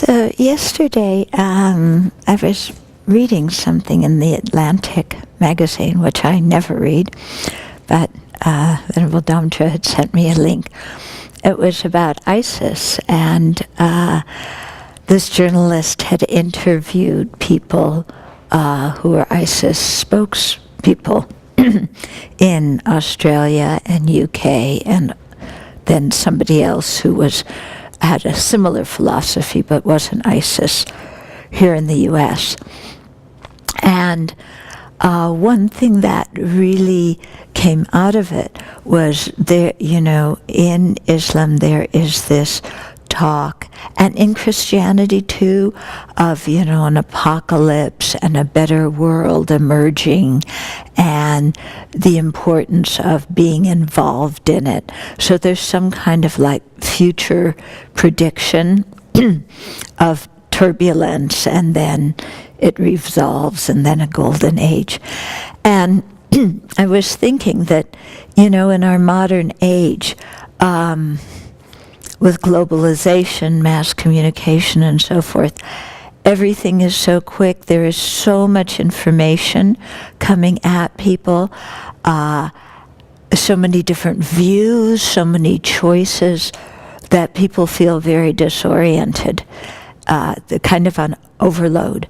So yesterday, I was reading something in the Atlantic magazine, which I never read, but Venerable Damtra had sent me a link. It was about ISIS, and this journalist had interviewed people who were ISIS spokespeople in Australia and UK, and then somebody else who had a similar philosophy but wasn't ISIS here in the US. And one thing that really came out of it was there, in Islam there is this talk, and in Christianity too, of, an apocalypse and a better world emerging, and the importance of being involved in it. So there's some kind of like future prediction of turbulence, and then it resolves, and then a golden age. And I was thinking that, in our modern age, with globalization, mass communication, and so forth, everything is so quick. There is so much information coming at people, so many different views, so many choices, that people feel very disoriented, kind of on overload.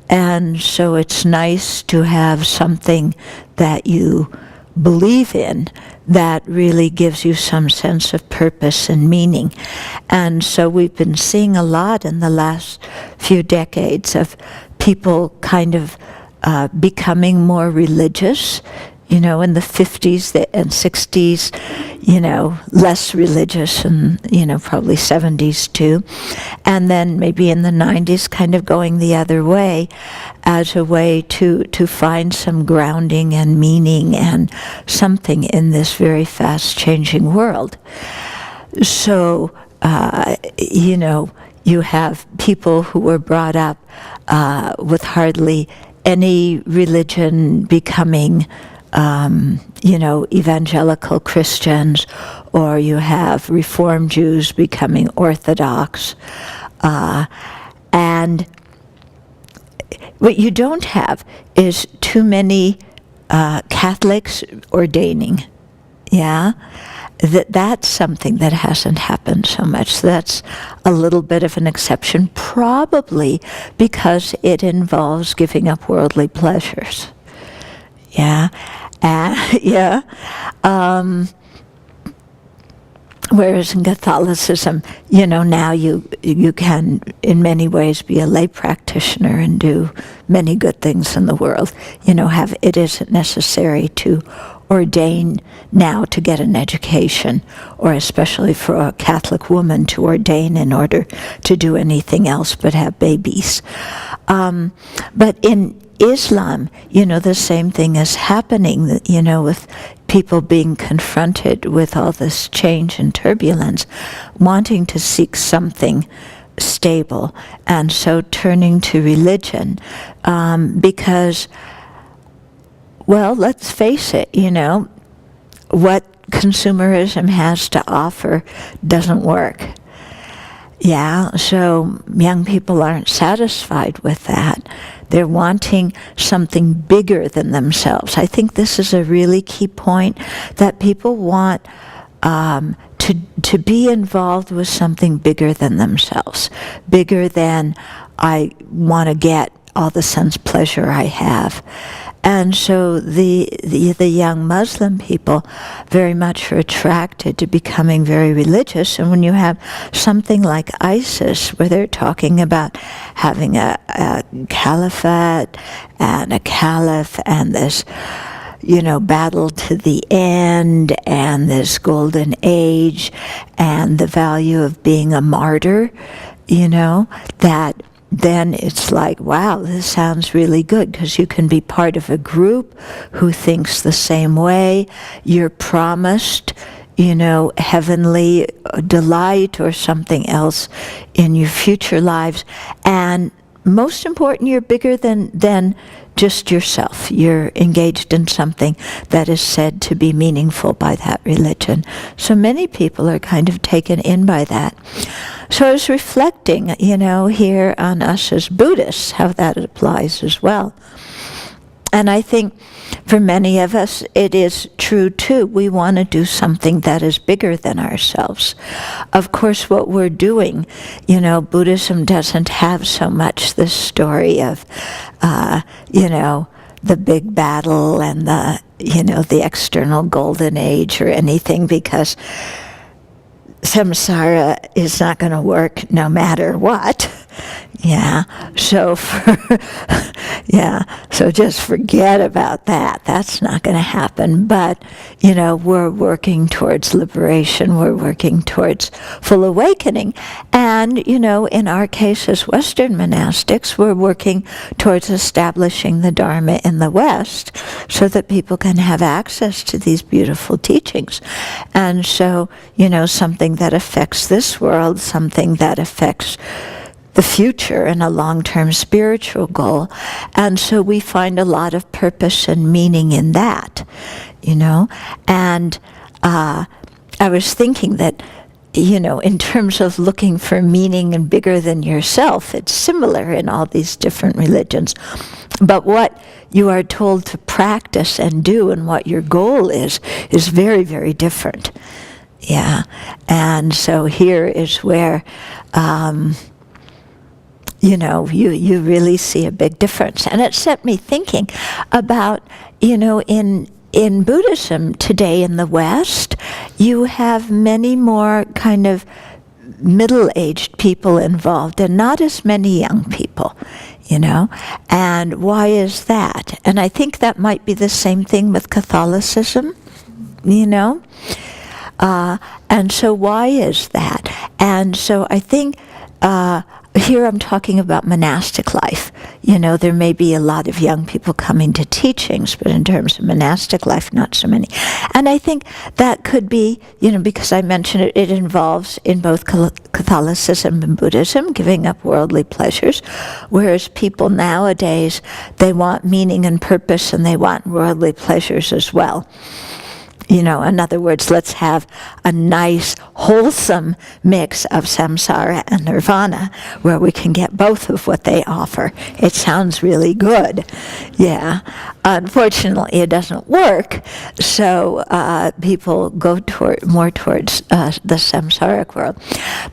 And so it's nice to have something that you believe in that really gives you some sense of purpose and meaning. And so we've been seeing a lot in the last few decades of people kind of becoming more religious. In the 50s and 60s, less religious, and, probably 70s too. And then maybe in the 90s kind of going the other way as a way to find some grounding and meaning and something in this very fast-changing world. So, you have people who were brought up with hardly any religion becoming evangelical Christians, or you have Reform Jews becoming Orthodox. And what you don't have is too many Catholics ordaining. Yeah? That's something that hasn't happened so much. So that's a little bit of an exception, probably because it involves giving up worldly pleasures. Yeah, yeah. Whereas in Catholicism, now you can, in many ways, be a lay practitioner and do many good things in the world. It isn't necessary to ordain now to get an education, or especially for a Catholic woman to ordain in order to do anything else but have babies. But in Islam, the same thing is happening, with people being confronted with all this change and turbulence, wanting to seek something stable, and so turning to religion, because, well, let's face it, what consumerism has to offer doesn't work. Yeah, so young people aren't satisfied with that. They're wanting something bigger than themselves. I think this is a really key point, that people want to be involved with something bigger than themselves, bigger than I want to get all the sense pleasure I have. And so the young Muslim people very much are attracted to becoming very religious. And when you have something like ISIS, where they're talking about having a caliphate and a caliph, and this, battle to the end, and this golden age, and the value of being a martyr, that then it's like, wow, this sounds really good, because you can be part of a group who thinks the same way. You're promised, heavenly delight or something else in your future lives. And most important, you're bigger than just yourself. You're engaged in something that is said to be meaningful by that religion. So many people are kind of taken in by that. So I was reflecting, here on us as Buddhists, how that applies as well. And I think for many of us, it is true too. We want to do something that is bigger than ourselves. Of course, what we're doing, Buddhism doesn't have so much this story of, the big battle and the external golden age or anything, because samsara is not going to work no matter what. Yeah. So so just forget about that. That's not going to happen. But, we're working towards liberation. We're working towards full awakening. And, in our case as Western monastics, we're working towards establishing the Dharma in the West so that people can have access to these beautiful teachings. And so, something that affects this world, something that affects the future and a long-term spiritual goal. And so we find a lot of purpose and meaning in that, And I was thinking that, in terms of looking for meaning and bigger than yourself, it's similar in all these different religions. But what you are told to practice and do and what your goal is very, very different. Yeah. And so here is where you really see a big difference. And it set me thinking about, in Buddhism today in the West, you have many more kind of middle-aged people involved and not as many young people, And why is that? And I think that might be the same thing with Catholicism, And so why is that? And so I think here I'm talking about monastic life. There may be a lot of young people coming to teachings, but in terms of monastic life, not so many. And I think that could be, because I mentioned it involves in both Catholicism and Buddhism, giving up worldly pleasures, whereas people nowadays, they want meaning and purpose, and they want worldly pleasures as well. In other words, let's have a nice, wholesome mix of samsara and nirvana where we can get both of what they offer. It sounds really good. Yeah. Unfortunately, it doesn't work. So people go more towards the samsaric world.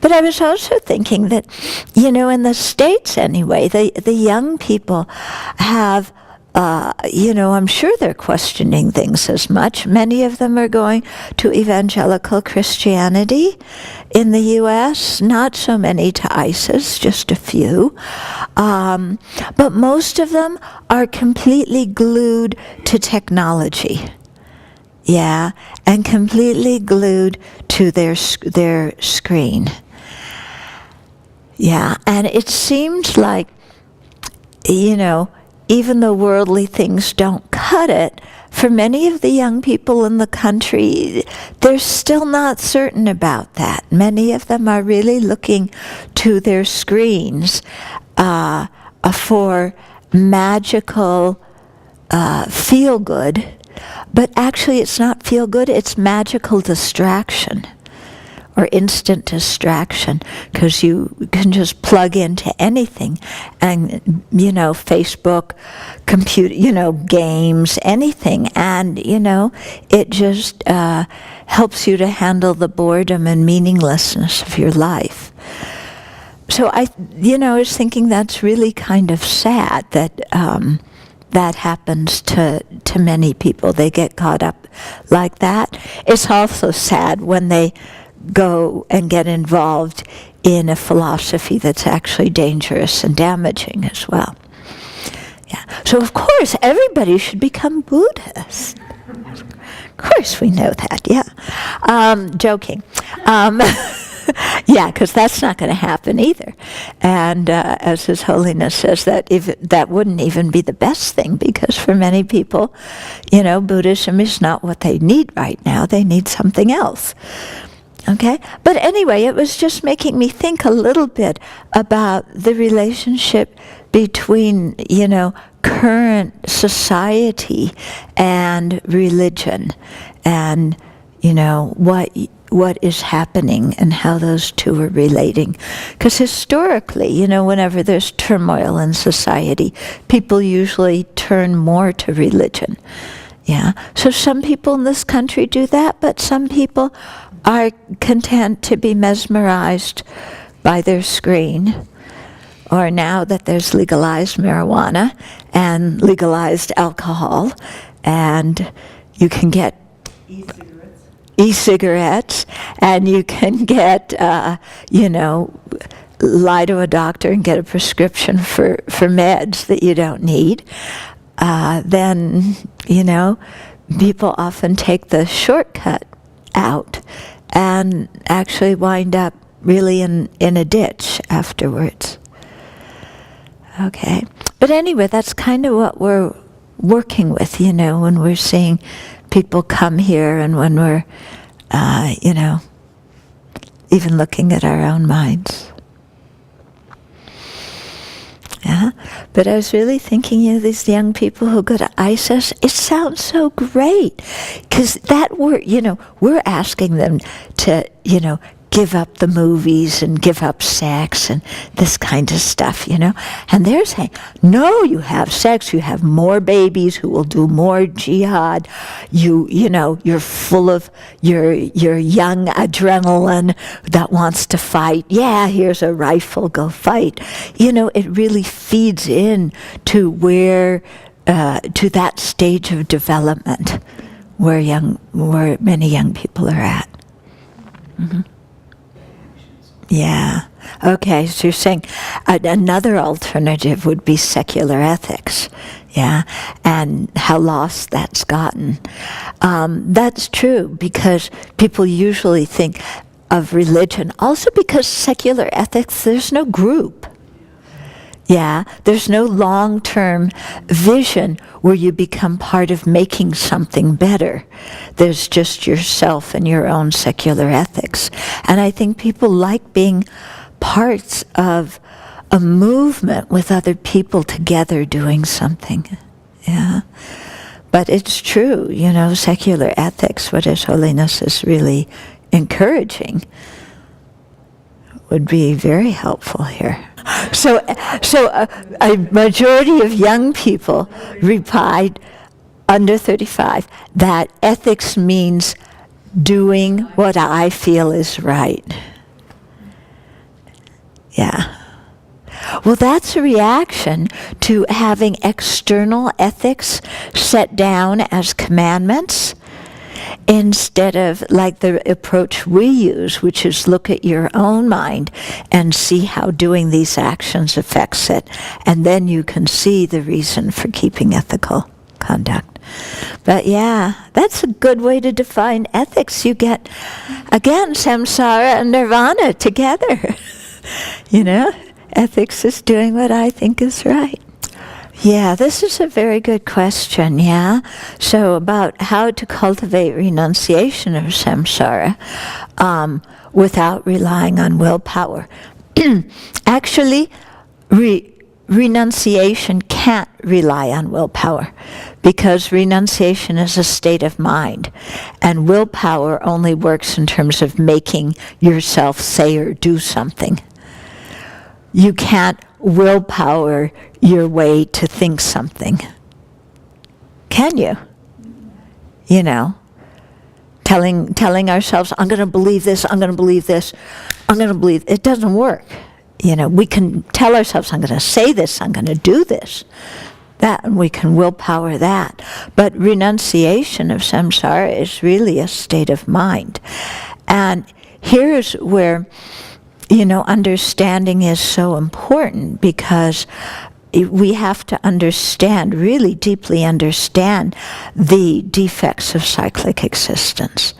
But I was also thinking that, in the States anyway, the young people have I'm sure they're questioning things as much. Many of them are going to evangelical Christianity in the U.S., not so many to ISIS, just a few. But most of them are completely glued to technology. Yeah, and completely glued to their screen. Yeah, and it seems like, even though worldly things don't cut it, for many of the young people in the country, they're still not certain about that. Many of them are really looking to their screens for magical feel-good, but actually it's not feel-good, it's magical distraction. Or instant distraction, because you can just plug into anything, and Facebook, computer, games, anything, and it just helps you to handle the boredom and meaninglessness of your life. So I was thinking that's really kind of sad that that happens to many people. They get caught up like that. It's also sad when they go and get involved in a philosophy that's actually dangerous and damaging as well. Yeah. So of course everybody should become Buddhist. Of course we know that, yeah. Joking. Yeah, because that's not going to happen either. And as His Holiness says, that wouldn't even be the best thing, because for many people, Buddhism is not what they need right now. They need something else. Okay? But anyway, it was just making me think a little bit about the relationship between, current society and religion, and, what is happening and how those two are relating. Because historically, whenever there's turmoil in society, people usually turn more to religion. Yeah. So some people in this country do that, but some people are content to be mesmerized by their screen. Or now that there's legalized marijuana and legalized alcohol, and you can get e-cigarettes, and you can get, lie to a doctor and get a prescription for meds that you don't need, then, people often take the shortcut out and actually wind up really in a ditch afterwards. Okay. But anyway, that's kind of what we're working with, when we're seeing people come here and when we're, even looking at our own minds. Yeah. But I was really thinking, these young people who go to ISIS, it sounds so great. Because that word, we're asking them to, give up the movies and give up sex and this kind of stuff, And they're saying, no, you have sex, you have more babies who will do more jihad. You're full of your young adrenaline that wants to fight. Yeah, here's a rifle, go fight. It really feeds in to where, to that stage of development where many young people are at. Mm-hmm. Yeah. Okay, so you're saying another alternative would be secular ethics, yeah, and how lost that's gotten. That's true, because people usually think of religion, also because secular ethics, there's no group. Yeah, there's no long-term vision where you become part of making something better. There's just yourself and your own secular ethics. And I think people like being parts of a movement with other people together doing something. Yeah. But it's true, secular ethics, what His Holiness is really encouraging, would be very helpful here. So a majority of young people replied, under 35, that ethics means doing what I feel is right. Yeah. Well, that's a reaction to having external ethics set down as commandments, instead of like the approach we use, which is look at your own mind and see how doing these actions affects it. And then you can see the reason for keeping ethical conduct. But yeah, that's a good way to define ethics. You get, again, samsara and nirvana together. Ethics is doing what I think is right. Yeah, this is a very good question, yeah? So about how to cultivate renunciation of samsara without relying on willpower. Actually, renunciation can't rely on willpower, because renunciation is a state of mind, and willpower only works in terms of making yourself say or do something. You can't willpower your way to think something. Can you? Telling ourselves, I'm going to believe this, I'm going to believe this, I'm going to believe, it doesn't work. We can tell ourselves, I'm going to say this, I'm going to do this. That, and we can willpower that. But renunciation of samsara is really a state of mind. And here's where understanding is so important, because we have to understand, really deeply understand, the defects of cyclic existence.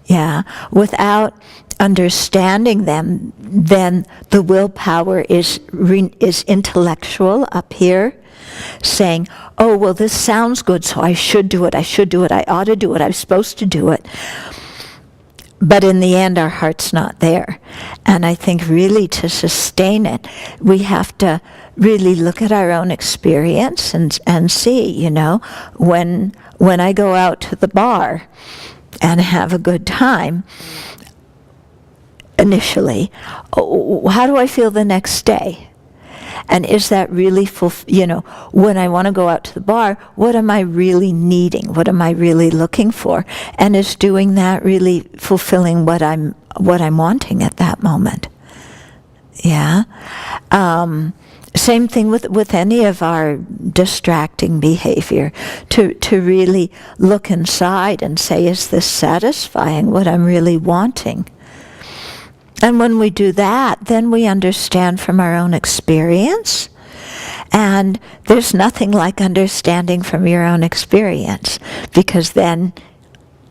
Yeah, without understanding them, then the willpower is intellectual up here, saying, oh, well, this sounds good, so I should do it, I ought to do it, I'm supposed to do it. But in the end, our heart's not there. And I think really to sustain it, we have to really look at our own experience and see, when I go out to the bar and have a good time, initially, how do I feel the next day? And is that really when I want to go out to the bar, what am I really needing? What am I really looking for? And is doing that really fulfilling what I'm wanting at that moment? Yeah. Same thing with any of our distracting behavior, to really look inside and say, is this satisfying what I'm really wanting? And when we do that, then we understand from our own experience. And there's nothing like understanding from your own experience, because then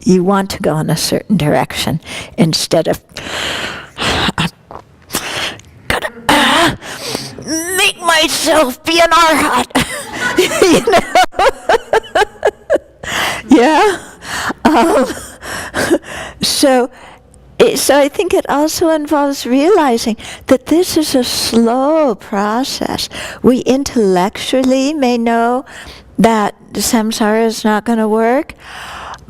you want to go in a certain direction instead of, I'm gonna make myself be an arhat. Yeah. So I think it also involves realizing that this is a slow process. We intellectually may know that samsara is not going to work,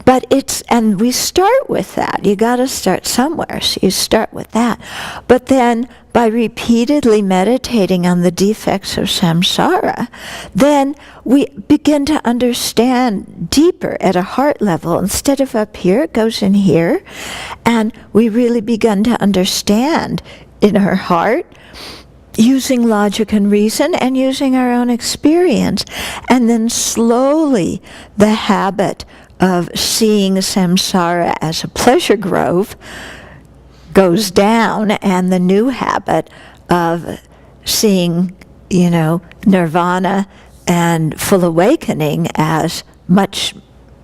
but and we start with that. You got to start somewhere, so you start with that. But then by repeatedly meditating on the defects of samsara, then we begin to understand deeper at a heart level. Instead of up here, it goes in here, and we really begin to understand in our heart, using logic and reason and using our own experience. And then slowly the habit of seeing samsara as a pleasure grove goes down, and the new habit of seeing, nirvana and full awakening as much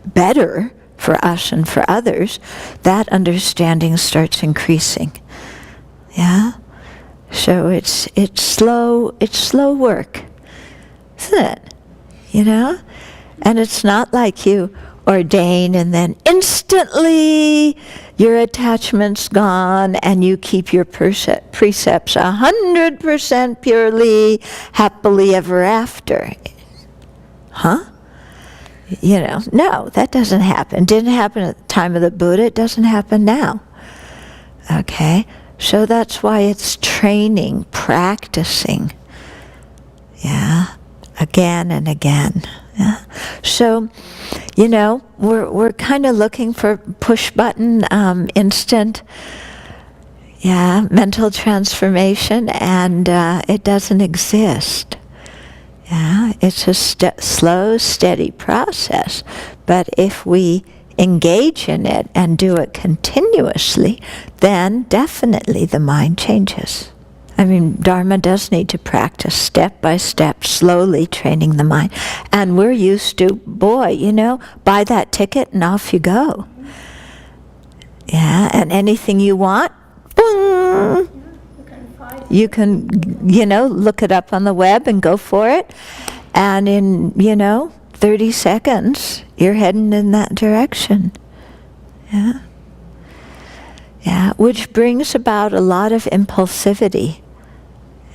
better for us and for others, that understanding starts increasing. Yeah? So it's slow work, isn't it? And it's not like you ordain and then instantly your attachment's gone and you keep your precepts 100% purely, happily ever after. Huh? No, that doesn't happen. Didn't happen at the time of the Buddha. It doesn't happen now. Okay? So that's why it's training, practicing. Yeah? Again and again. Yeah? So, we're kind of looking for push button, instant, mental transformation, and it doesn't exist. Yeah, it's a slow, steady process. But if we engage in it and do it continuously, then definitely the mind changes. I mean, Dharma does need to practice step by step, slowly training the mind. And we're used to, buy that ticket and off you go. Yeah, and anything you want, boom! You can, look it up on the web and go for it. And in, 30 seconds, you're heading in that direction. Yeah. Yeah, which brings about a lot of impulsivity.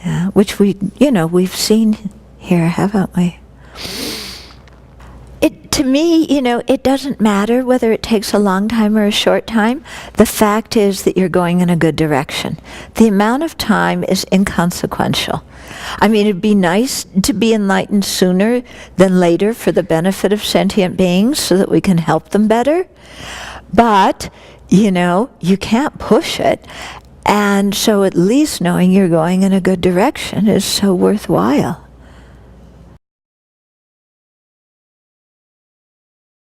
Yeah, which we've seen here, haven't we? To me, it doesn't matter whether it takes a long time or a short time. The fact is that you're going in a good direction. The amount of time is inconsequential. I mean, it'd be nice to be enlightened sooner than later for the benefit of sentient beings so that we can help them better. But, you can't push it. And so at least knowing you're going in a good direction is so worthwhile.